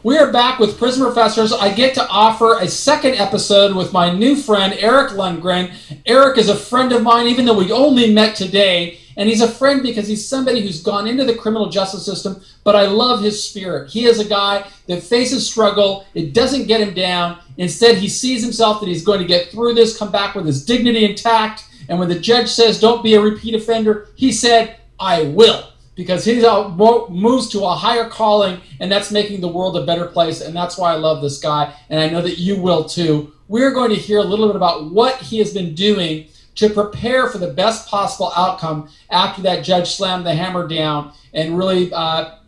We are back with Prison Professors. I get to offer a second episode with my new friend, Eric Lundgren. Eric is a friend of mine, even though we only met today. And he's a friend because he's somebody who's gone into the criminal justice system, but I love his spirit. He is a guy that faces struggle. It doesn't get him down. Instead, he sees himself that he's going to get through this, come back with his dignity intact. And when the judge says, don't be a repeat offender, he said, I will. Because he moves to a higher calling, and that's making the world a better place, and that's why I love this guy, and I know that you will too. We're going to hear a little bit about what he has been doing to prepare for the best possible outcome after that judge slammed the hammer down and really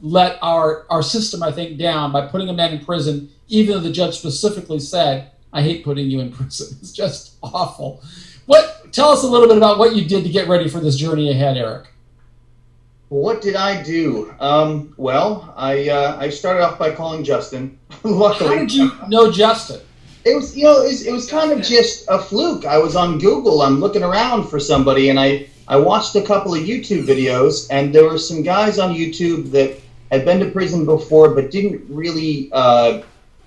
let our system, I think, down by putting a man in prison, even though the judge specifically said, I hate putting you in prison. It's just awful. Tell us a little bit about what you did to get ready for this journey ahead, Eric. What did I do? I started off by calling Justin. Luckily, how did you know Justin? It was kind of just a fluke. I was on Google. I'm looking around for somebody, and I watched a couple of YouTube videos, and there were some guys on YouTube that had been to prison before, but didn't really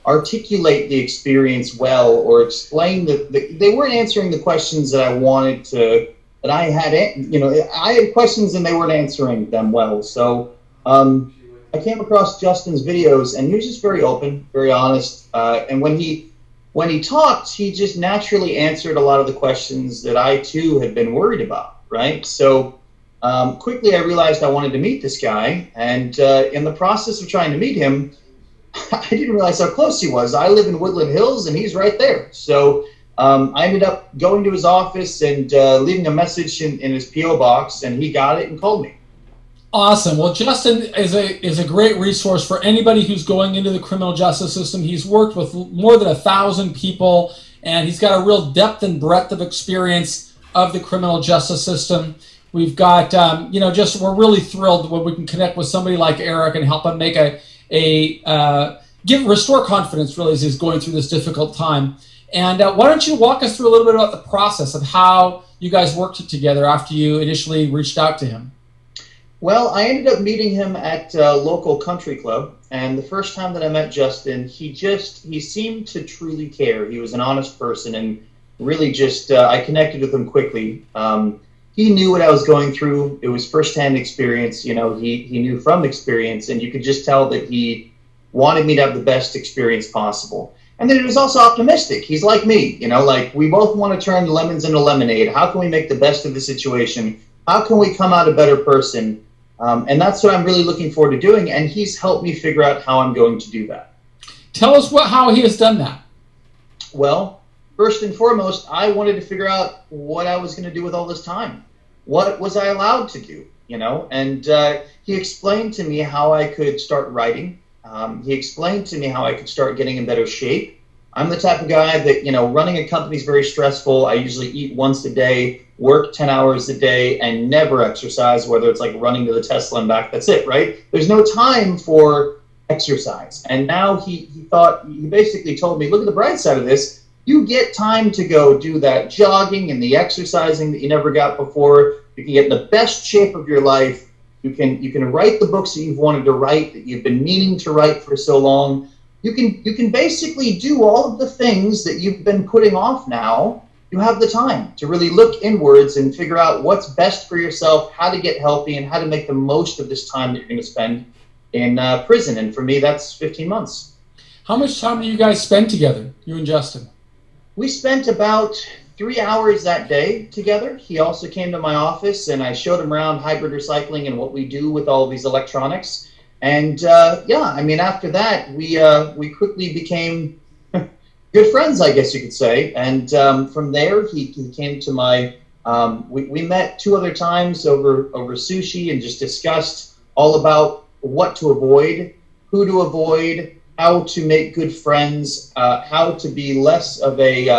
articulate the experience well or explain that they weren't answering the questions that I wanted to. That I had, I had questions and they weren't answering them well. So I came across Justin's videos, and he was just very open, very honest. And when he talked, he just naturally answered a lot of the questions that I too had been worried about. Right. So quickly I realized I wanted to meet this guy, and in the process of trying to meet him, I didn't realize how close he was. I live in Woodland Hills, and he's right there. So I ended up going to his office and leaving a message in his P.O. box, and he got it and called me. Awesome. Well, Justin is a great resource for anybody who's going into the criminal justice system. He's worked with more than 1,000 people, and he's got a real depth and breadth of experience of the criminal justice system. We've got, we're really thrilled when we can connect with somebody like Eric and help him make restore confidence, really, as he's going through this difficult time. And why don't you walk us through a little bit about the process of how you guys worked together after you initially reached out to him? Well, I ended up meeting him at a local country club, and the first time that I met Justin, he seemed to truly care. He was an honest person, and really just, I connected with him quickly. He knew what I was going through. It was firsthand experience. He knew from experience, and you could just tell that he wanted me to have the best experience possible. And then he was also optimistic. He's like me, we both want to turn lemons into lemonade. How can we make the best of the situation? How can we come out a better person? And that's what I'm really looking forward to doing. And he's helped me figure out how I'm going to do that. Tell us how he has done that. Well, first and foremost, I wanted to figure out what I was going to do with all this time. What was I allowed to do? And he explained to me how I could start writing. He explained to me how I could start getting in better shape. I'm the type of guy that, running a company is very stressful. I usually eat once a day, work 10 hours a day, and never exercise, whether it's like running to the Tesla and back. That's it, right? There's no time for exercise. And now he basically told me, look at the bright side of this. You get time to go do that jogging and the exercising that you never got before. You can get in the best shape of your life. You can write the books that you've wanted to write, that you've been meaning to write for so long. You can basically do all of the things that you've been putting off now. You have the time to really look inwards and figure out what's best for yourself, how to get healthy, and how to make the most of this time that you're going to spend in prison. And for me, that's 15 months. How much time do you guys spend together, you and Justin? We spent about 3 hours that day together. He also came to my office, and I showed him around hybrid recycling and what we do with all of these electronics. And after that, we quickly became good friends, I guess you could say. And from there, he came to my. We met 2 other times over sushi and just discussed all about what to avoid, who to avoid, how to make good friends, how to be less of a.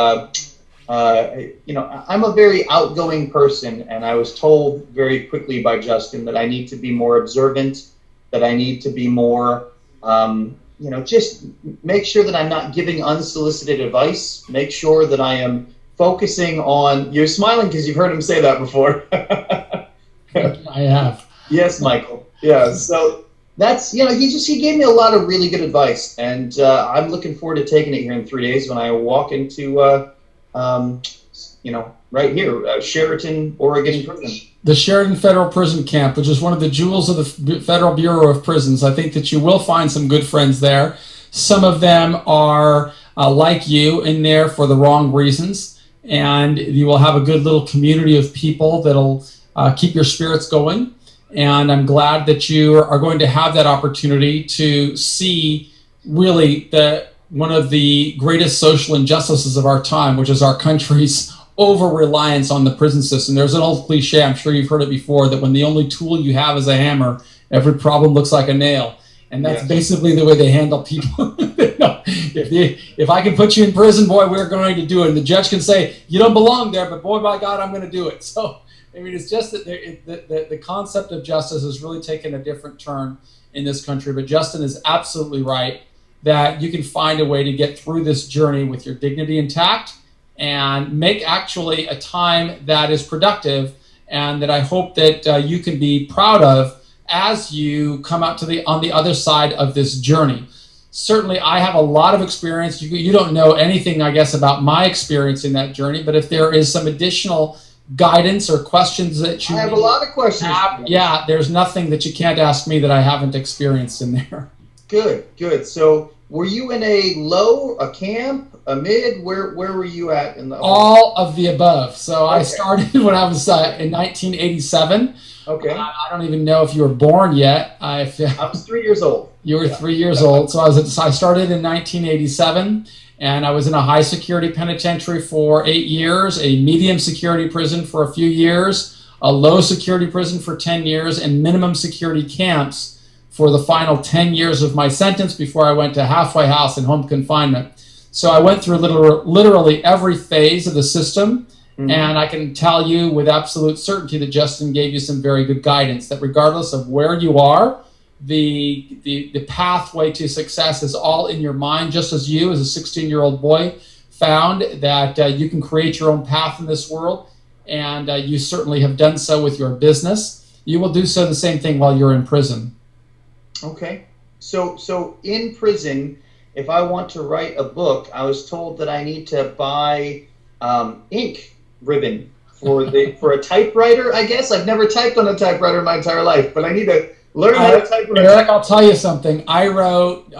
I'm a very outgoing person, and I was told very quickly by Justin that I need to be more observant, that I need to be more, just make sure that I'm not giving unsolicited advice, make sure that I am focusing on, you're smiling because you've heard him say that before. I have. Yes, Michael. Yeah, so That's, he gave me a lot of really good advice, and I'm looking forward to taking it here in 3 days when I walk into, right here, Sheraton, Oregon prison. The Sheridan Federal Prison Camp, which is one of the jewels of the Federal Bureau of Prisons. I think that you will find some good friends there. Some of them are like you, in there for the wrong reasons, and you will have a good little community of people that'll keep your spirits going. And I'm glad that you are going to have that opportunity to see really one of the greatest social injustices of our time, which is our country's over-reliance on the prison system. There's an old cliche, I'm sure you've heard it before, that when the only tool you have is a hammer, every problem looks like a nail. And that's basically the way they handle people. If I can put you in prison, boy, we're going to do it. And the judge can say, you don't belong there, but boy, by God, I'm going to do it. So, I mean, it's just that the concept of justice has really taken a different turn in this country. But Justin is absolutely right that you can find a way to get through this journey with your dignity intact and make actually a time that is productive and that I hope that you can be proud of as you come out on the other side of this journey. Certainly, I have a lot of experience. You don't know anything, I guess, about my experience in that journey, but if there is some additional guidance or questions that you I have a lot of questions. There's nothing that you can't ask me that I haven't experienced in there. Good. So were you in a low, a camp, a mid? Where were you at in the all of the above? So okay. I started when I was in 1987. Okay. I don't even know if you were born yet. I was 3 years old. You were 3 years old. So I started in 1987, and I was in a high security penitentiary for 8 years, a medium security prison for a few years, a low security prison for 10 years, and minimum security camps for the final 10 years of my sentence before I went to halfway house and home confinement. So I went through literally every phase of the system, and I can tell you with absolute certainty that Justin gave you some very good guidance, that regardless of where you are, the pathway to success is all in your mind, just as you, as a 16-year-old boy, found that you can create your own path in this world, and you certainly have done so with your business. You will do so the same thing while you're in prison. Okay. So in prison, if I want to write a book, I was told that I need to buy ink ribbon for a typewriter, I guess. I've never typed on a typewriter in my entire life, but I need to learn how to type. Eric, I'll tell you something. I wrote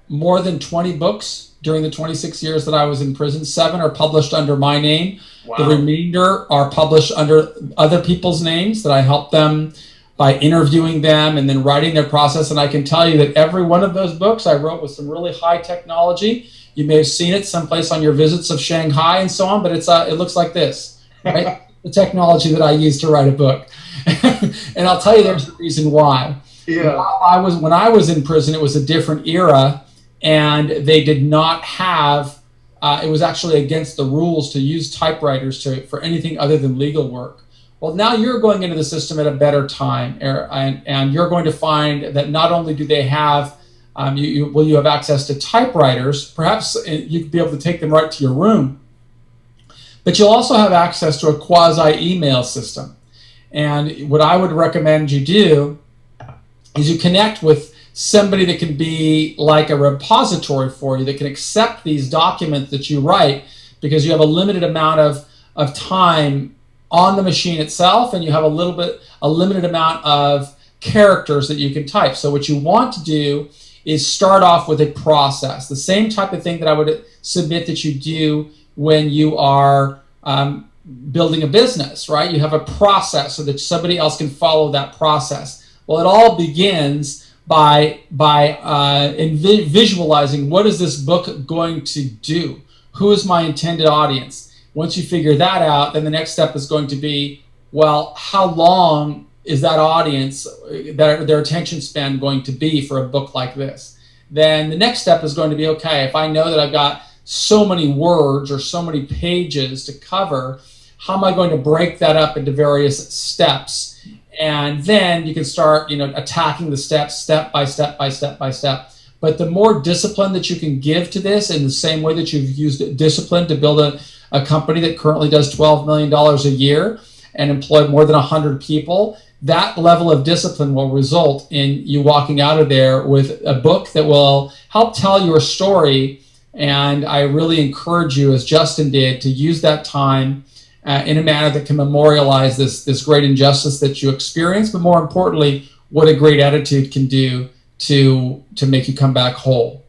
more than 20 books during the 26 years that I was in prison. 7 are published under my name. Wow. The remainder are published under other people's names that I helped them by interviewing them and then writing their process. And I can tell you that every one of those books I wrote with some really high technology. You may have seen it someplace on your visits of Shanghai and so on, but it looks like this, right? The technology that I use to write a book. And I'll tell you there's a reason why. Yeah. When I was in prison, it was a different era, and they did not have, it was actually against the rules to use typewriters for anything other than legal work. Well, now you're going into the system at a better time, and you're going to find that not only do they have, you have access to typewriters, perhaps you could be able to take them right to your room, but you'll also have access to a quasi-email system. And what I would recommend you do is you connect with somebody that can be like a repository for you, that can accept these documents that you write, because you have a limited amount of time on the machine itself, and you have a limited amount of characters that you can type. So what you want to do is start off with a process, the same type of thing that I would submit that you do when you are building a business, right? You have a process so that somebody else can follow that process. Well, it all begins by visualizing, what is this book going to do? Who is my intended audience? Once you figure that out, then the next step is going to be, well, how long is that audience, their attention span going to be for a book like this? Then the next step is going to be, okay, if I know that I've got so many words or so many pages to cover, how am I going to break that up into various steps? And then you can start, attacking the steps step by step by step by step. But the more discipline that you can give to this, in the same way that you've used discipline to build a company that currently does $12 million a year, and employed more than 100 people, that level of discipline will result in you walking out of there with a book that will help tell your story. And I really encourage you, as Justin did, to use that time in a manner that can memorialize this great injustice that you experienced, but more importantly, what a great attitude can do to make you come back whole.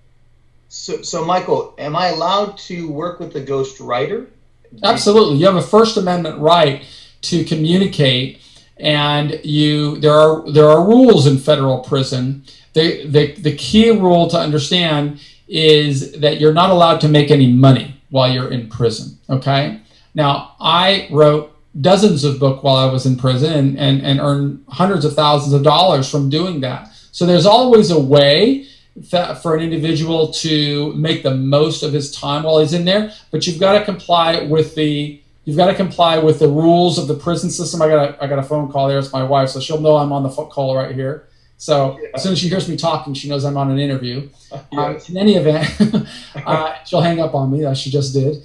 So Michael, am I allowed to work with the ghostwriter? Absolutely. You have a First Amendment right to communicate, and there are rules in federal prison. The key rule to understand is that you're not allowed to make any money while you're in prison. Okay. Now, I wrote dozens of books while I was in prison and earned hundreds of thousands of dollars from doing that. So there's always a way for an individual to make the most of his time while he's in there, but you've got to comply with the rules of the prison system. I got a phone call there. It's my wife, so she'll know I'm on the phone call right here. So as soon as she hears me talking, she knows I'm on an interview. Yes. In any event, she'll hang up on me, as she just did.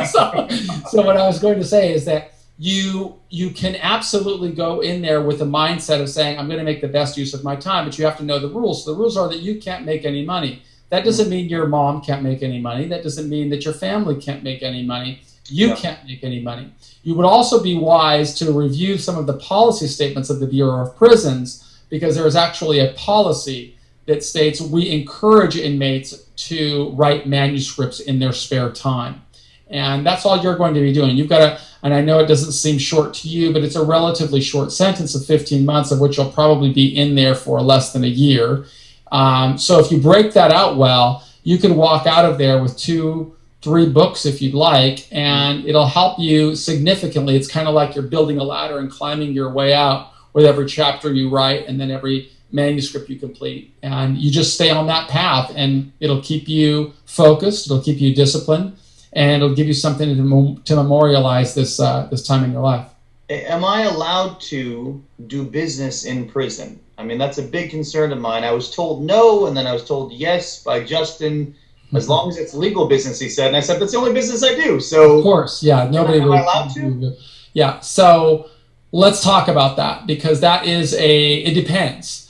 So what I was going to say is that you can absolutely go in there with a mindset of saying, I'm going to make the best use of my time, but you have to know the rules. So the rules are that you can't make any money. That doesn't mean your mom can't make any money. That doesn't mean that your family can't make any money. You can't make any money. You would also be wise to review some of the policy statements of the Bureau of Prisons, because there is actually a policy that states we encourage inmates to write manuscripts in their spare time. And that's all you're going to be doing. You've got to, and I know it doesn't seem short to you, but it's a relatively short sentence of 15 months, of which you'll probably be in there for less than a year. So if you break that out well, you can walk out of there with 2-3 books if you'd like, and it'll help you significantly. It's kind of like you're building a ladder and climbing your way out with every chapter you write and then every manuscript you complete. And you just stay on that path, and it'll keep you focused, it'll keep you disciplined, and it'll give you something to memorialize this time in your life. Am I allowed to do business in prison? I mean, that's a big concern of mine. I was told no, and then I was told yes by Justin, as long as it's legal business, he said. And I said, that's the only business I do. So, of course, yeah. Nobody am I allowed to? Yeah, so let's talk about that, because that is it depends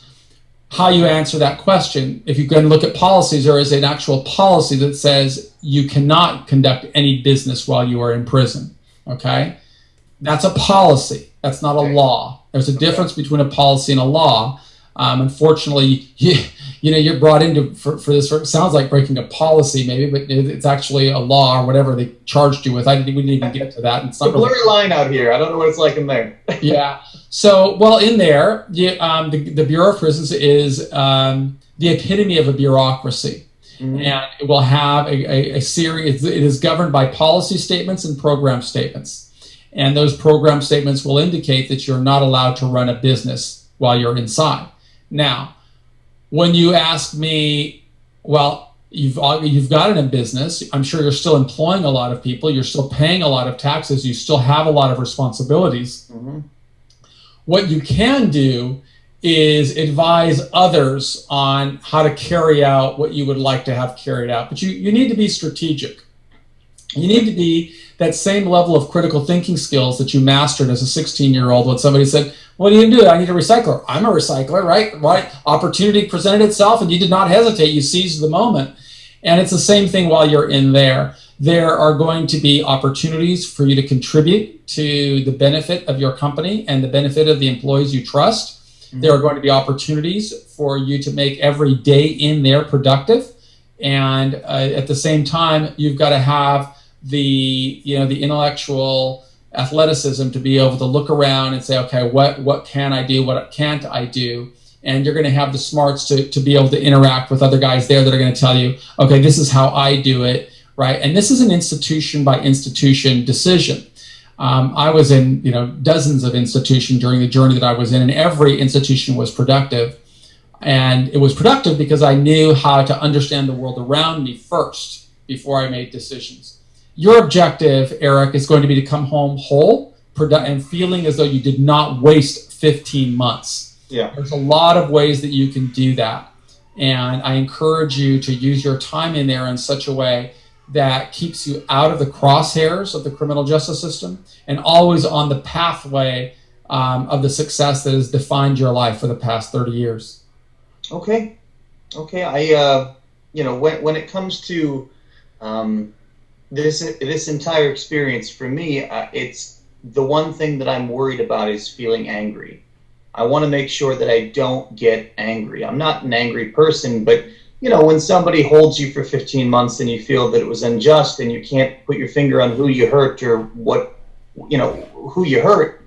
how you answer that question. If you can look at policies, there is an actual policy that says you cannot conduct any business while you are in prison, okay? That's a policy. That's not a law. There's a difference between a policy and a law. Unfortunately, you're brought into for this. It sounds like breaking a policy, maybe, but it's actually a law or whatever they charged you with. We didn't even get to that. It's a blurry line out here. I don't know what it's like in there. Yeah. So, well, in there, the Bureau of Prisons is the epitome of a bureaucracy. Mm-hmm. And it will have a series. It is governed by policy statements and program statements. And those program statements will indicate that you're not allowed to run a business while you're inside. Now, when you ask me, well, you've got a business, I'm sure you're still employing a lot of people, you're still paying a lot of taxes, you still have a lot of responsibilities. Mm-hmm. What you can do is advise others on how to carry out what you would like to have carried out. But you need to be strategic. You need to be that same level of critical thinking skills that you mastered as a 16-year-old when somebody said, what do you do? I need a recycler. I'm a recycler, right? Opportunity presented itself and you did not hesitate. You seized the moment. And it's the same thing while you're in there. There are going to be opportunities for you to contribute to the benefit of your company and the benefit of the employees you trust. Mm-hmm. There are going to be opportunities for you to make every day in there productive. And at the same time, you've got to have the intellectual athleticism to be able to look around and say, okay, what can I do? What can't I do? And you're going to have the smarts to be able to interact with other guys there that are going to tell you, okay, this is how I do it, right? And this is an institution by institution decision. I was in dozens of institutions during the journey that I was in, and every institution was productive. And it was productive because I knew how to understand the world around me first before I made decisions. Your objective, Eric, is going to be to come home whole and feeling as though you did not waste 15 months. Yeah. There's a lot of ways that you can do that. And I encourage you to use your time in there in such a way that keeps you out of the crosshairs of the criminal justice system and always on the pathway of the success that has defined your life for the past 30 years. Okay. I, when it comes to this entire experience for me, it's the one thing that I'm worried about is feeling angry. I want to make sure that I don't get angry. I'm not an angry person, but when somebody holds you for 15 months and you feel that it was unjust and you can't put your finger on who you hurt or who you hurt,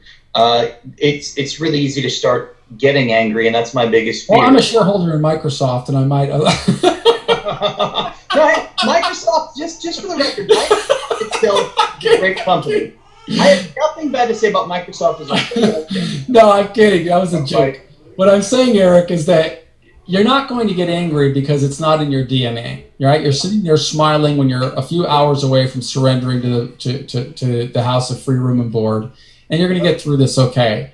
it's really easy to start getting angry, and that's my biggest fear. Well, I'm a shareholder in Microsoft, and I might. Right, Microsoft, just for the record, it's still a great company. I have nothing bad to say about Microsoft as a No, I'm kidding. That was a joke. What I'm saying, Eric, is that you're not going to get angry because it's not in your DNA, right? You're sitting there smiling when you're a few hours away from surrendering to the House of Free Room and Board, and you're going to get through this okay.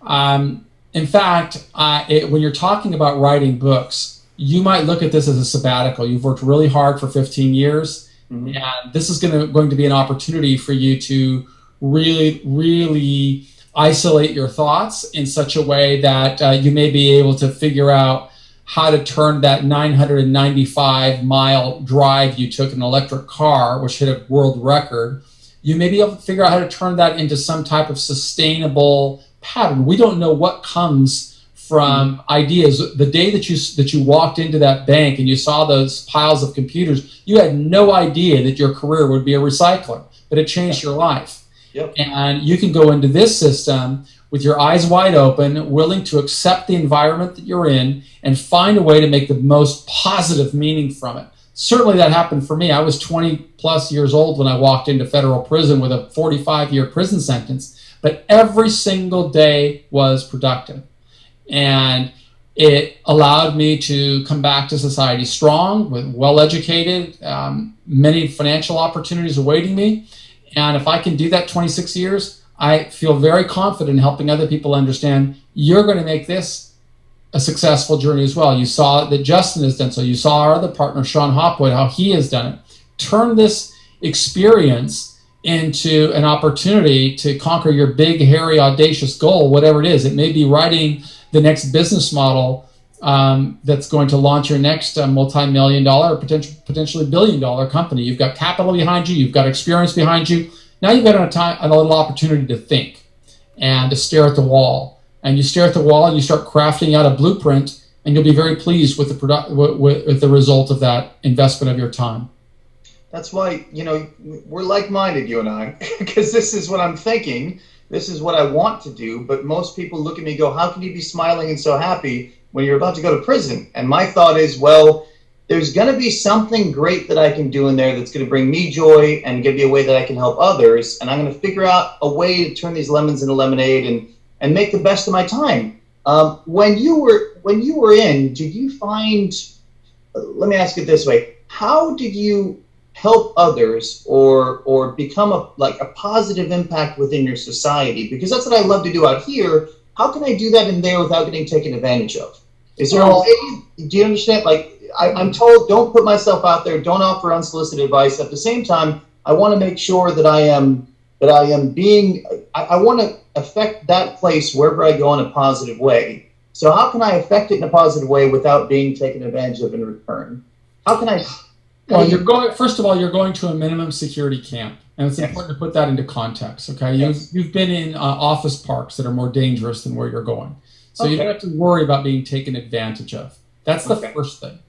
In fact, when you're talking about writing books, you might look at this as a sabbatical. You've worked really hard for 15 years, and this is going to be an opportunity for you to really, really isolate your thoughts in such a way that you may be able to figure out how to turn that 995-mile drive you took in an electric car, which hit a world record. You may be able to figure out how to turn that into some type of sustainable pattern. We don't know what comes from ideas. The day that you walked into that bank and you saw those piles of computers, you had no idea that your career would be a recycler, but it changed your life. Yep. And you can go into this system with your eyes wide open, willing to accept the environment that you're in and find a way to make the most positive meaning from it. Certainly that happened for me. I was 20 plus years old when I walked into federal prison with a 45-year prison sentence, but every single day was productive. And it allowed me to come back to society strong, with well-educated, many financial opportunities awaiting me. And if I can do that 26 years, I feel very confident in helping other people understand you're going to make this a successful journey as well. You saw that Justin has done so. You saw our other partner, Sean Hopwood, how he has done it. Turn this experience into an opportunity to conquer your big, hairy, audacious goal, whatever it is. It may be writing the next business model that's going to launch your next multi-million-dollar or potentially billion-dollar company. You've got capital behind you. You've got experience behind you. Now you've got a little opportunity to think and to stare at the wall. And you stare at the wall and you start crafting out a blueprint, and you'll be very pleased with the result of that investment of your time. That's why, we're like-minded, you and I, because this is what I'm thinking. This is what I want to do. But most people look at me and go, how can you be smiling and so happy when you're about to go to prison? And my thought is, well, there's going to be something great that I can do in there that's going to bring me joy and give me a way that I can help others. And I'm going to figure out a way to turn these lemons into lemonade and make the best of my time. When you were in, did you find, let me ask it this way, how did you help others or become a positive impact within your society? Because that's what I love to do out here. How can I do that in there without getting taken advantage of? Is there a way? Do you understand? I'm told, don't put myself out there, don't offer unsolicited advice. At the same time, I want to make sure that I want to affect that place wherever I go in a positive way. So how can I affect it in a positive way without being taken advantage of in return? How can I? Well, first of all, you're going to a minimum security camp, and it's important to put that into context. Okay, you've been in office parks that are more dangerous than where you're going, so you don't have to worry about being taken advantage of. That's the first thing.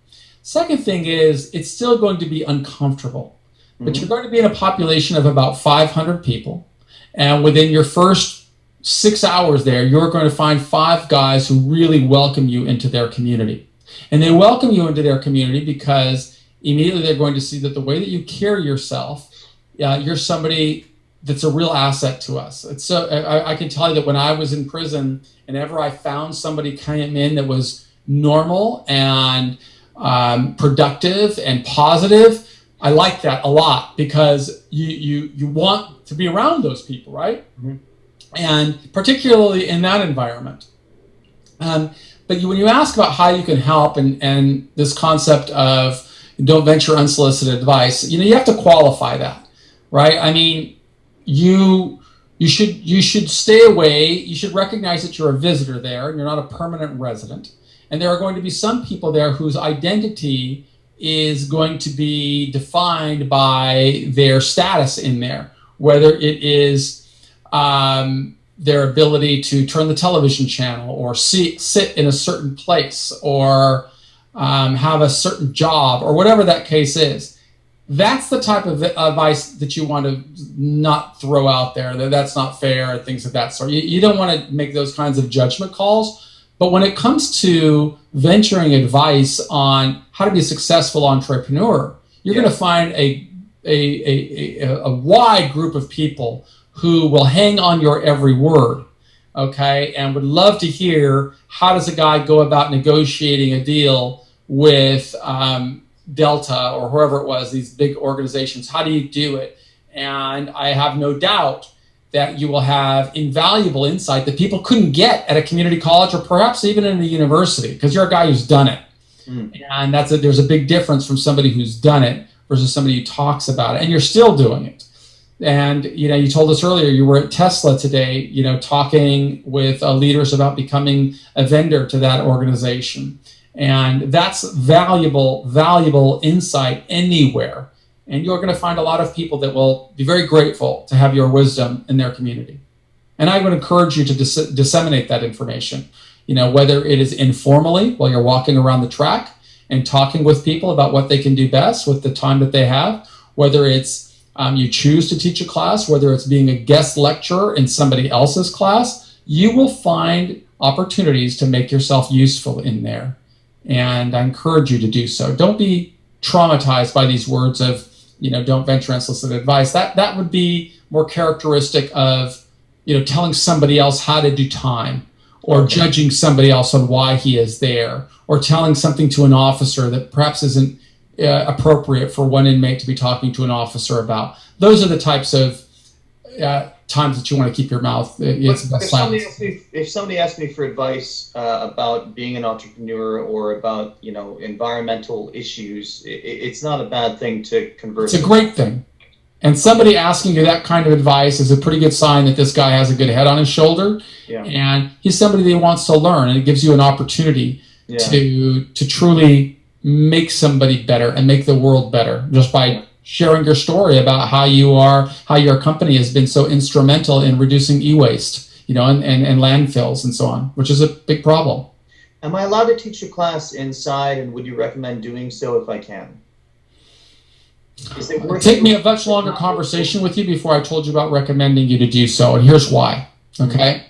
Second thing is, it's still going to be uncomfortable, but you're going to be in a population of about 500 people, and within your first 6 hours there, you're going to find 5 guys who really welcome you into their community, and they welcome you into their community because immediately they're going to see that the way that you carry yourself, you're somebody that's a real asset to us. So I can tell you that when I was in prison, and ever I found somebody came in that was normal and productive and positive, I like that a lot, because you want to be around those people, right? And particularly in that environment. But when you ask about how you can help, and this concept of don't venture unsolicited advice, you have to qualify that, right? I mean, you should stay away. You should recognize that you're a visitor there and you're not a permanent resident. And there are going to be some people there whose identity is going to be defined by their status in there, whether it is their ability to turn the television channel or sit in a certain place or have a certain job or whatever that case is. That's the type of advice that you want to not throw out there. That's not fair, things of that sort. You don't want to make those kinds of judgment calls. But when it comes to venturing advice on how to be a successful entrepreneur, you're going to find a wide group of people who will hang on your every word, okay, and would love to hear how does a guy go about negotiating a deal with Delta or whoever it was, these big organizations. How do you do it? And I have no doubt that you will have invaluable insight that people couldn't get at a community college or perhaps even in a university, because you're a guy who's done it. And there's a big difference from somebody who's done it versus somebody who talks about it, and you're still doing it. And you told us earlier you were at Tesla today, talking with leaders about becoming a vendor to that organization. And that's valuable insight anywhere. And you're going to find a lot of people that will be very grateful to have your wisdom in their community. And I would encourage you to disseminate that information, whether it is informally while you're walking around the track and talking with people about what they can do best with the time that they have, whether it's you choose to teach a class, whether it's being a guest lecturer in somebody else's class, you will find opportunities to make yourself useful in there. And I encourage you to do so. Don't be traumatized by these words of, don't venture unsolicited advice. That would be more characteristic of, telling somebody else how to do time, or judging somebody else on why he is there, or telling something to an officer that perhaps isn't appropriate for one inmate to be talking to an officer about. Those are the types of times that you want to keep your mouth. If somebody asks me for advice about being an entrepreneur or about environmental issues, it's not a bad thing to converse. It's a great thing, and somebody asking you that kind of advice is a pretty good sign that this guy has a good head on his shoulder, and he's somebody that wants to learn, and it gives you an opportunity to truly make somebody better and make the world better just by sharing your story about how your company has been so instrumental in reducing e-waste, and landfills and so on, which is a big problem. Am I allowed to teach a class inside, and would you recommend doing so if I can? It'd take me a much longer conversation with you before I told you about recommending you to do so, and here's why, okay?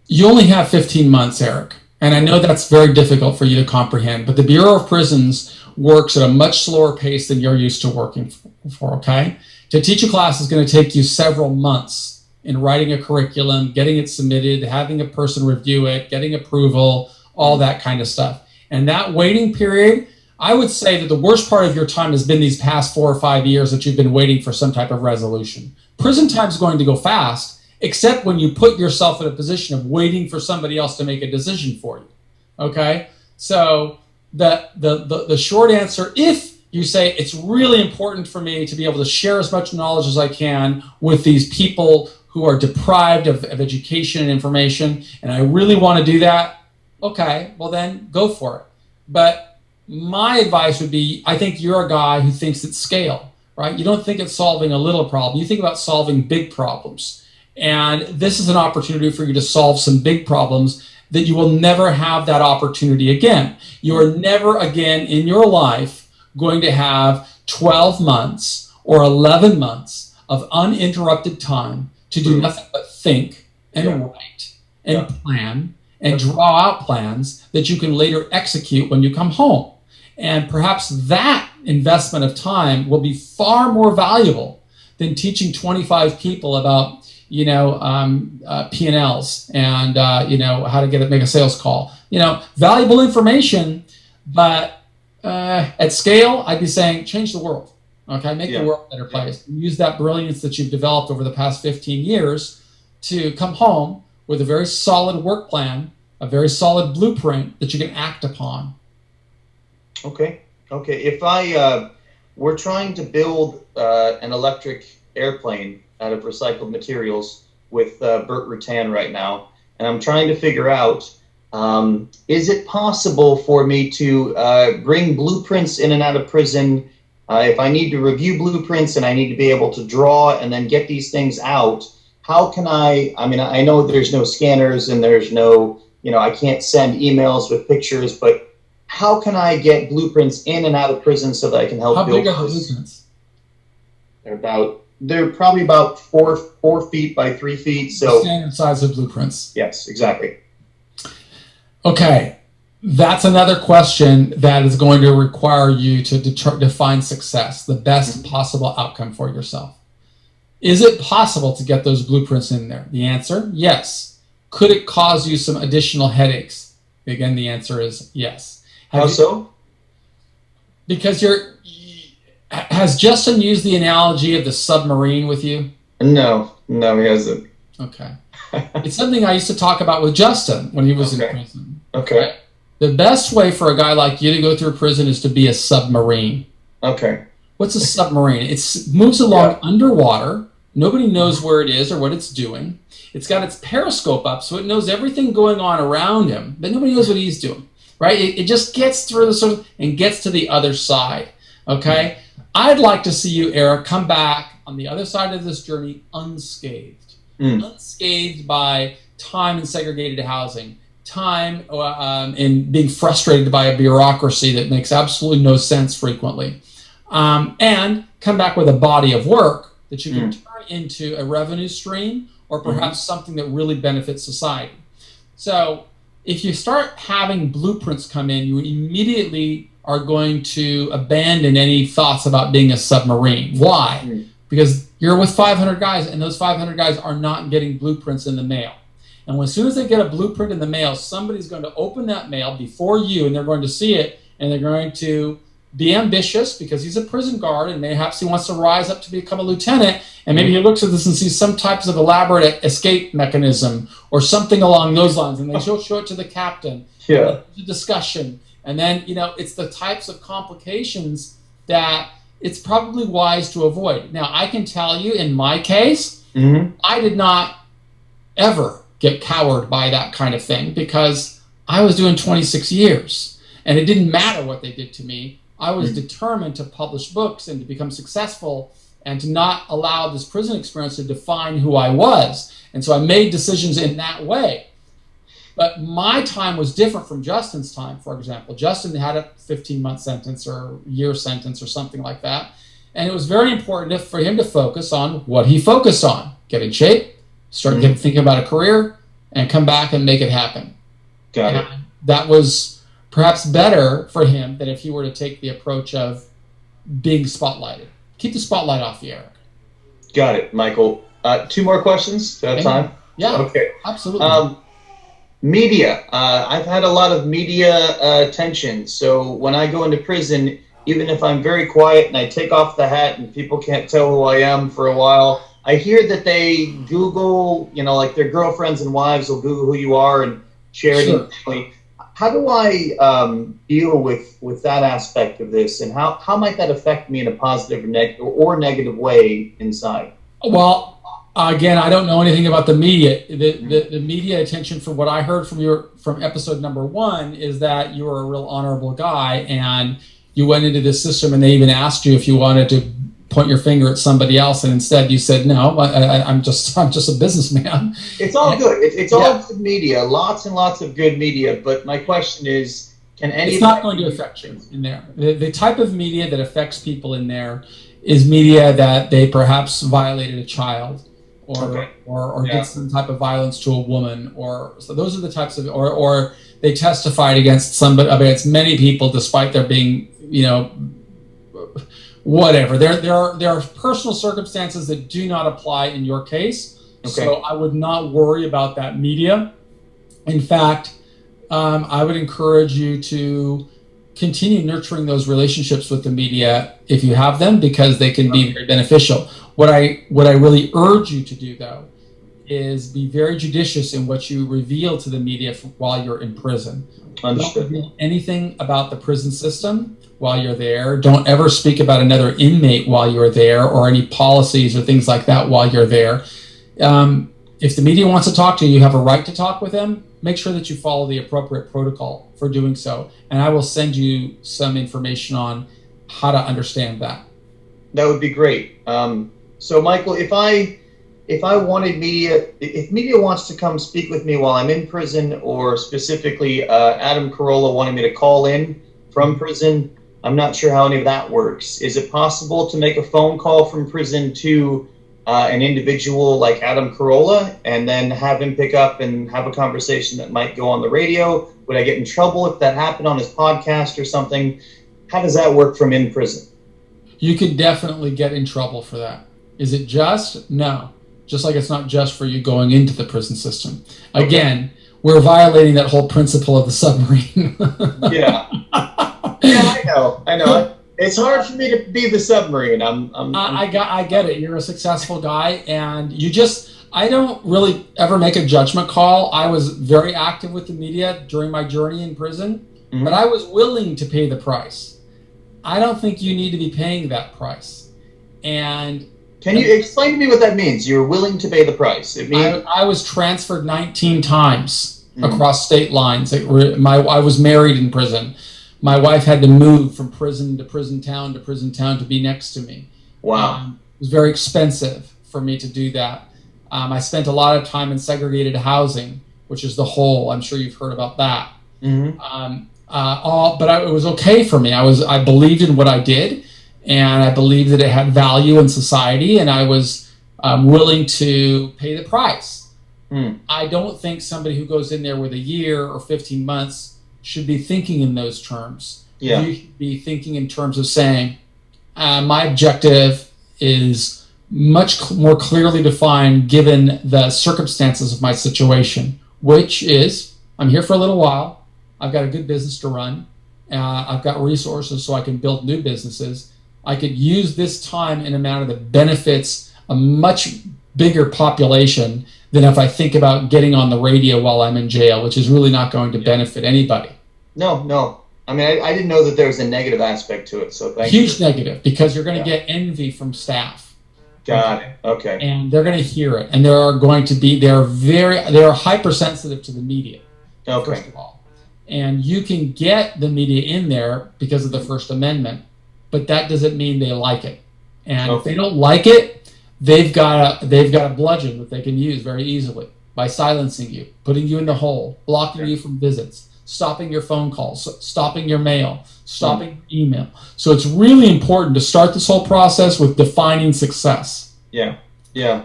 You only have 15 months, Eric, and I know that's very difficult for you to comprehend, but the Bureau of Prisons works at a much slower pace than you're used to working for, okay? To teach a class is going to take you several months in writing a curriculum, getting it submitted, having a person review it, getting approval, all that kind of stuff. And that waiting period, I would say that the worst part of your time has been these past 4 or 5 years that you've been waiting for some type of resolution. Prison time is going to go fast, except when you put yourself in a position of waiting for somebody else to make a decision for you, okay? So the short answer, if you say it's really important for me to be able to share as much knowledge as I can with these people who are deprived of education and information, and I really want to do that, okay, well then go for it. But my advice would be, I think you're a guy who thinks it's scale, right? You don't think it's solving a little problem. You think about solving big problems. And this is an opportunity for you to solve some big problems that you will never have that opportunity again. You are never again in your life going to have 12 months or 11 months of uninterrupted time to do nothing but think and write and plan and draw out plans that you can later execute when you come home. And perhaps that investment of time will be far more valuable than teaching 25 people about P&Ls and how to make a sales call. Valuable information, but at scale, I'd be saying change the world. Okay, make the world a better place. Use that brilliance that you've developed over the past 15 years to come home with a very solid work plan, a very solid blueprint that you can act upon. Okay. Okay. If we're trying to build an electric airplane out of recycled materials with Burt Rutan right now, and I'm trying to figure out, is it possible for me to bring blueprints in and out of prison? If I need to review blueprints and I need to be able to draw and then get these things out, how can I mean, I know there's no scanners and there's no, I can't send emails with pictures, but how can I get blueprints in and out of prison so that I can help build? How big are the blueprints? They're probably about 4 feet by 3 feet. So standard size of blueprints. Yes, exactly. Okay, that's another question that is going to require you to define success, the best possible outcome for yourself. Is it possible to get those blueprints in there? The answer, yes. Could it cause you some additional headaches? Again, the answer is yes. How so? Because has Justin used the analogy of the submarine with you? No, he hasn't. Okay. It's something I used to talk about with Justin when he was in prison. Okay. The best way for a guy like you to go through prison is to be a submarine. Okay. What's a submarine? It moves along underwater. Nobody knows where it is or what it's doing. It's got its periscope up, so it knows everything going on around him, but nobody knows what he's doing, right? It just gets through the sort of and gets to the other side, okay? I'd like to see you, Eric, come back on the other side of this journey unscathed. Unscathed by time in segregated housing, time in being frustrated by a bureaucracy that makes absolutely no sense frequently, and come back with a body of work that you can turn into a revenue stream or perhaps something that really benefits society. So if you start having blueprints come in, you immediately are going to abandon any thoughts about being a submarine. Why? Because you're with 500 guys, and those 500 guys are not getting blueprints in the mail. And as soon as they get a blueprint in the mail, somebody's going to open that mail before you, and they're going to see it, and they're going to be ambitious because he's a prison guard, and perhaps he wants to rise up to become a lieutenant, and maybe he looks at this and sees some types of elaborate escape mechanism or something along those lines, and they show it to the captain. Yeah. The discussion. And then, it's the types of complications that it's probably wise to avoid. Now, I can tell you, in my case, I did not ever get cowered by that kind of thing because I was doing 26 years, and it didn't matter what they did to me. I was determined to publish books and to become successful and to not allow this prison experience to define who I was. And so I made decisions in that way. But my time was different from Justin's time, for example. Justin had a 15-month sentence or year sentence or something like that. And it was very important for him to focus on what he focused on. Get in shape, start thinking about a career, and come back and make it happen. Got it. That was perhaps better for him than if he were to take the approach of being spotlighted. Keep the spotlight off you, Eric. Got it, Michael. 2 more questions. Do I have time? Yeah, okay. Absolutely. Media. I've had a lot of media attention. So when I go into prison, even if I'm very quiet and I take off the hat and people can't tell who I am for a while, I hear that they Google, like their girlfriends and wives will Google who you are and share it. Sure. How do I deal with that aspect of this, and how might that affect me in a positive or negative way inside? Well, again, I don't know anything about the media. The media attention, from what I heard from episode number 1, is that you were a real honorable guy, and you went into this system, and they even asked you if you wanted to point your finger at somebody else, and instead you said no. I'm just a businessman. It's all good. It's all good media, lots and lots of good media. But my question is, can any? It's not going to affect you in there. The type of media that affects people in there is media that they perhaps violated a child, or did some type of violence to a woman, so those are the types of, or they testified against many people despite there being whatever. There are personal circumstances that do not apply in your case. So I would not worry about that media. In fact, I would encourage you to continue nurturing those relationships with the media if you have them, because they can be very beneficial. What I really urge you to do, though, is be very judicious in what you reveal to the media while you're in prison. Understood. Don't reveal anything about the prison system while you're there. Don't ever speak about another inmate while you're there, or any policies or things like that while you're there. If the media wants to talk to you, you have a right to talk with them. Make sure that you follow the appropriate protocol for doing so. And I will send you some information on how to understand that. That would be great. So, Michael, if I wanted media, if media wants to come speak with me while I'm in prison, or specifically Adam Carolla wanted me to call in from prison, I'm not sure how any of that works. Is it possible to make a phone call from prison to an individual like Adam Carolla and then have him pick up and have a conversation that might go on the radio? Would I get in trouble if that happened on his podcast or something? How does that work from in prison? You could definitely get in trouble for that. Is it just? No. Just like it's not just for you going into the prison system. Again, we're violating that whole principle of the submarine. Yeah. Yeah, I know. It's hard for me to be the submarine. I get it. You're a successful guy, and I don't really ever make a judgment call. I was very active with the media during my journey in prison, but I was willing to pay the price. I don't think you need to be paying that price. And can you explain to me what that means? You're willing to pay the price. It means I was transferred 19 times across state lines. I was married in prison. My wife had to move from prison to prison town to prison town to be next to me. Wow. It was very expensive for me to do that. I spent a lot of time in segregated housing, which is the hole. I'm sure you've heard about that. But it was okay for me. I believed in what I did, and I believed that it had value in society, and I was willing to pay the price. I don't think somebody who goes in there with a year or 15 months should be thinking in those terms. Yeah. You should be thinking in terms of saying, my objective is much more clearly defined given the circumstances of my situation, which is I'm here for a little while. I've got a good business to run. I've got resources so I can build new businesses. I could use this time in a manner that benefits a much bigger population than if I think about getting on the radio while I'm in jail, which is really not going to benefit anybody. No. I mean, I didn't know that there was a negative aspect to it, so thank you. Huge negative, because you're going to get envy from staff. Got it. Okay. And they're going to hear it, and they're hypersensitive to the media. Okay. First of all, and you can get the media in there because of the First Amendment, but that doesn't mean they like it. And if they don't like it, they've got a bludgeon that they can use very easily by silencing you, putting you in the hole, blocking you from visits, stopping your phone calls, stopping your mail, stopping your email. So it's really important to start this whole process with defining success. Yeah.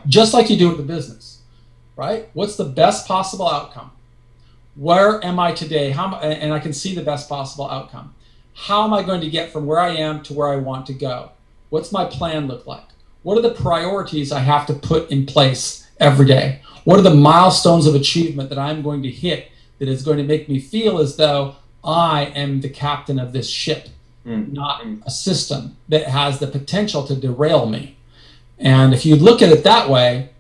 Just like you do with the business, right? What's the best possible outcome? Where am I today? And I can see the best possible outcome. How am I going to get from where I am to where I want to go? What's my plan look like? What are the priorities I have to put in place every day? What are the milestones of achievement that I'm going to hit that is going to make me feel as though I am the captain of this ship, not a system that has the potential to derail me? And if you look at it that way,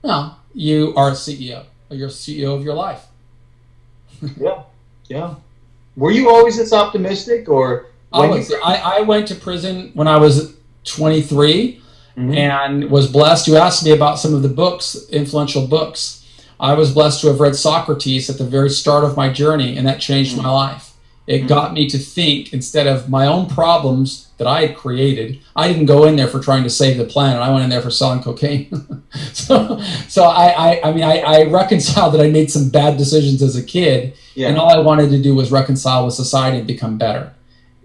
well, you are a CEO, or you're a CEO of your life. Yeah. Were you always this optimistic, or I went to prison when I was 23 and was blessed. You asked me about some of the books, influential books. I was blessed to have read Socrates at the very start of my journey, and that changed my life. It got me to think, instead of my own problems that I had created. I didn't go in there for trying to save the planet. I went in there for selling cocaine. so I reconciled that I made some bad decisions as a kid, and all I wanted to do was reconcile with society and become better.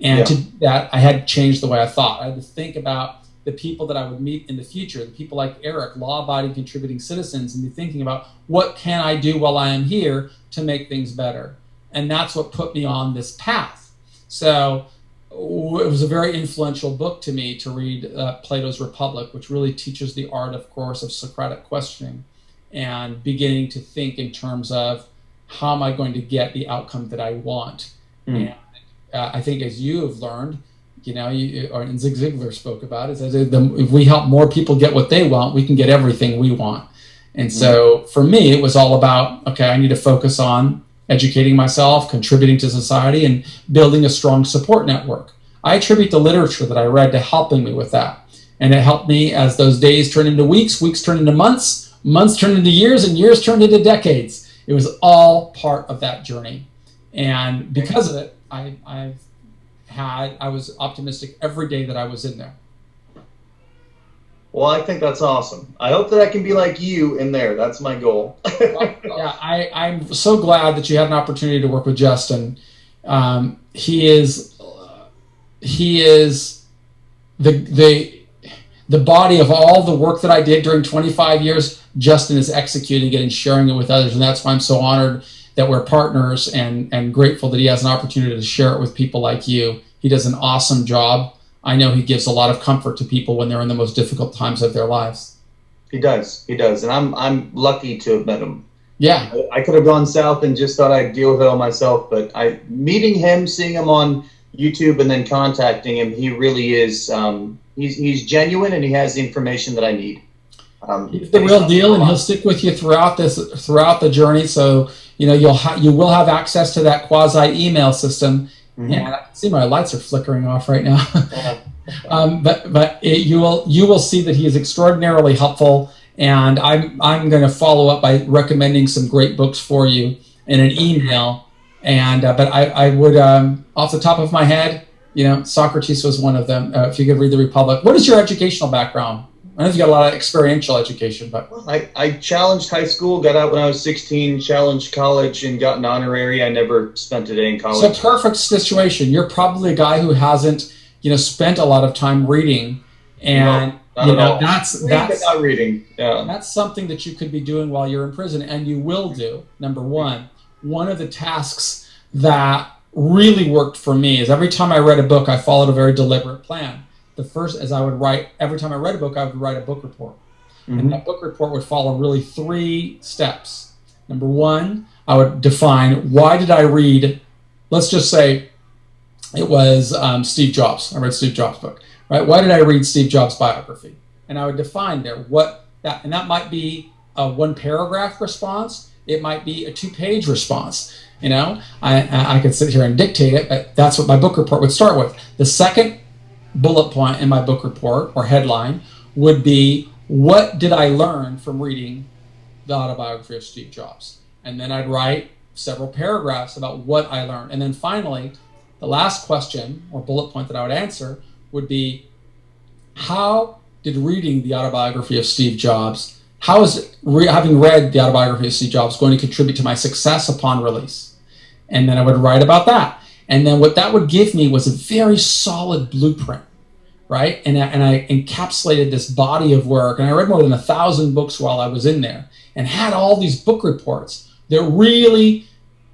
And to do that, I had to change the way I thought. I had to think about the people that I would meet in the future, the people like Eric, law-abiding, contributing citizens, and be thinking about what can I do while I am here to make things better. And that's what put me on this path. So it was a very influential book to me to read Plato's Republic, which really teaches the art, of course, of Socratic questioning and beginning to think in terms of how am I going to get the outcome that I want. And I think, as you have learned, and Zig Ziglar spoke about it, says if we help more people get what they want, we can get everything we want. And so for me, it was all about, okay, I need to focus on educating myself, contributing to society, and building a strong support network. I attribute the literature that I read to helping me with that. And it helped me as those days turned into weeks, weeks turned into months, months turned into years, and years turned into decades. It was all part of that journey. And because of it, I was optimistic every day that I was in there. Well, I think that's awesome. I hope that I can be like you in there. That's my goal. Yeah, I'm so glad that you had an opportunity to work with Justin. He is the body of all the work that I did during 25 years. Justin is executing it and sharing it with others, and that's why I'm so honored that we're partners and grateful that he has an opportunity to share it with people like you. He does an awesome job. I know he gives a lot of comfort to people when they're in the most difficult times of their lives. He does, and I'm lucky to have met him. Yeah, I could have gone south and just thought I'd deal with it all myself, but meeting him, seeing him on YouTube, and then contacting him, he really is. He's genuine, and he has the information that I need. He's the real deal, and he'll stick with you throughout the journey. So you will have access to that quasi email system. Mm-hmm. And I can see my lights are flickering off right now. You will see that he is extraordinarily helpful, and I'm going to follow up by recommending some great books for you in an email. And but I would off the top of my head, Socrates was one of them. If you could read The Republic. What is your educational background? I know you got a lot of experiential education, but I challenged high school, got out when I was 16, challenged college, and got an honorary. I never spent a day in college. So perfect situation. You're probably a guy who hasn't, spent a lot of time reading, and that's not reading. Yeah. That's something that you could be doing while you're in prison, and you will do. Number one of the tasks that really worked for me is every time I read a book, I followed a very deliberate plan. Every time I read a book, I would write a book report. Mm-hmm. And that book report would follow really 3 steps. Number one, I would define, why did I read, let's just say it was Steve Jobs. I read Steve Jobs' book, right? Why did I read Steve Jobs' biography? And I would define there and that might be a 1-paragraph response. It might be a 2-page response. I could sit here and dictate it, but that's what my book report would start with. The second bullet point in my book report or headline would be, what did I learn from reading the autobiography of Steve Jobs? And then I'd write several paragraphs about what I learned. And then finally, the last question or bullet point that I would answer would be, how did reading the autobiography of Steve Jobs, how is having read the autobiography of Steve Jobs going to contribute to my success upon release? And then I would write about that. And then what that would give me was a very solid blueprint, right? And I encapsulated this body of work. And I read more than 1,000 books while I was in there and had all these book reports that really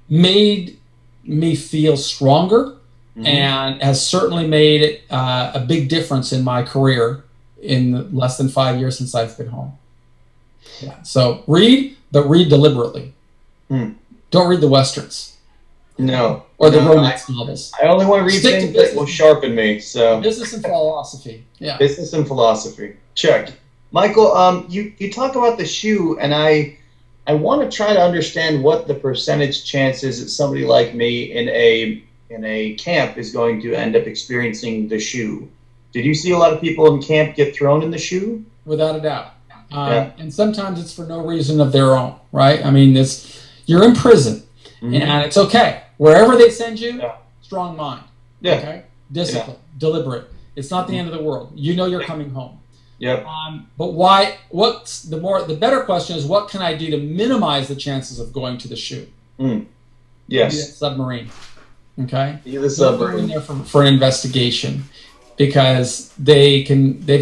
made me feel stronger, mm-hmm. and has certainly made a big difference in my career in less than 5 years since I've been home. Yeah. So read, but read deliberately. Mm. Don't read the Westerns. No. Or the romance novels. I only want to read things that will sharpen me. So business and philosophy. Yeah. Business and philosophy. Check. Michael, you talk about the shoe, and I want to try to understand what the percentage chance is that somebody like me in a camp is going to end up experiencing the shoe. Did you see a lot of people in camp get thrown in the shoe? Without a doubt. And sometimes it's for no reason of their own, right? I mean, you're in prison, mm-hmm. and it's okay. Wherever they send you, strong mind. Yeah. Okay? Discipline, deliberate. It's not the end of the world. You're coming home. Yep. But why? The better question is, what can I do to minimize the chances of going to the shoe? Mm. Yes. Be that submarine. Okay. Be the submarine. Go in there for an investigation, because they've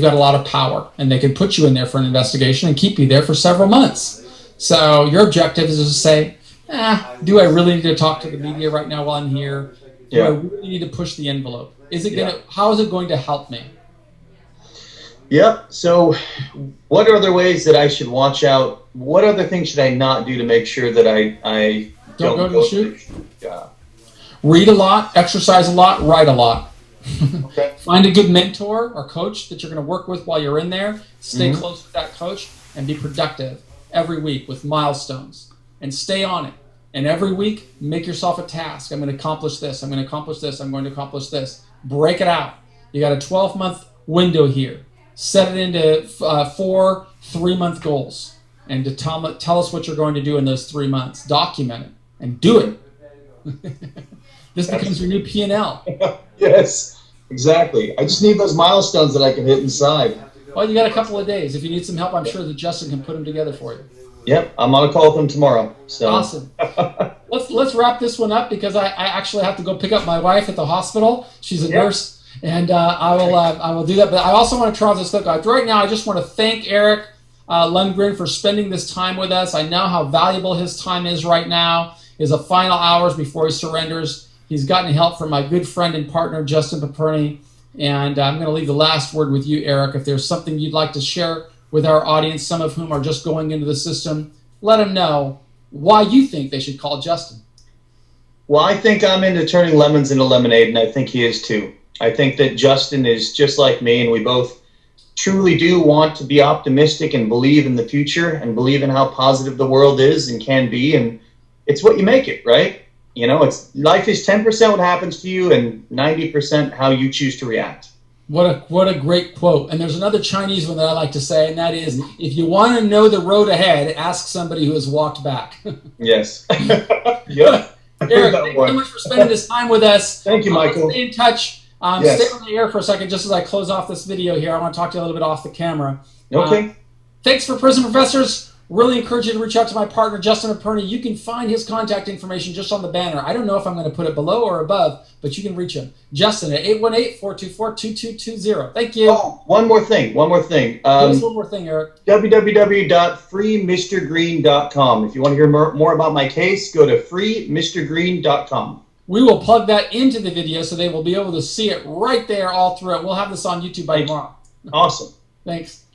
got a lot of power, and they can put you in there for an investigation and keep you there for several months. So your objective is to say, do I really need to talk to the media right now while I'm here? Do I really need to push the envelope? How is it going to help me? Yep. So what are other ways that I should watch out? What other things should I not do to make sure that I don't go to the shoot? Yeah. Read a lot, exercise a lot, write a lot. Okay. Find a good mentor or coach that you're going to work with while you're in there. Stay close with that coach and be productive. every week with milestones, and stay on it. And every week, make yourself a task. I'm going to accomplish this. I'm going to accomplish this. I'm going to accomplish this. Break it out. You got a 12-month window here. Set it into 4 3-month goals, and to tell us what you're going to do in those 3 months. Document it and do it. This becomes your new P&L. Yes, exactly. I just need those milestones that I can hit inside. Well, you got a couple of days. If you need some help, I'm sure that Justin can put them together for you. Yep, I'm on a call with him tomorrow. So. Awesome. Let's wrap this one up because I actually have to go pick up my wife at the hospital. She's a nurse, and I will do that. But I also want to try this look. Right now, I just want to thank Eric Lundgren for spending this time with us. I know how valuable his time is right now. His final hours before he surrenders. He's gotten help from my good friend and partner, Justin Paperny. And I'm going to leave the last word with you, Eric. If there's something you'd like to share with our audience, some of whom are just going into the system, let them know why you think they should call Justin. Well, I think I'm into turning lemons into lemonade, and I think he is too. I think that Justin is just like me, and we both truly do want to be optimistic and believe in the future and believe in how positive the world is and can be, and it's what you make it, right? You know, it's life is 10% what happens to you and 90% how you choose to react. What a great quote. And there's another Chinese one that I like to say, and that is, if you want to know the road ahead, ask somebody who has walked back. Yes. Yep. Eric, thank you so much for spending this time with us. Thank you, Michael. Stay in touch. Yes. Stay on the air for a second just as I close off this video here. I want to talk to you a little bit off the camera. Okay. Thanks for Prison Professors. Really encourage you to reach out to my partner, Justin Paperny. You can find his contact information just on the banner. I don't know if I'm going to put it below or above, but you can reach him. Justin at 818-424-2220. Thank you. Oh, one more thing. One more thing, Eric. www.freemrgreen.com. If you want to hear more about my case, go to freemrgreen.com. We will plug that into the video so they will be able to see it right there all through it. We'll have this on YouTube by tomorrow. Awesome. Thanks.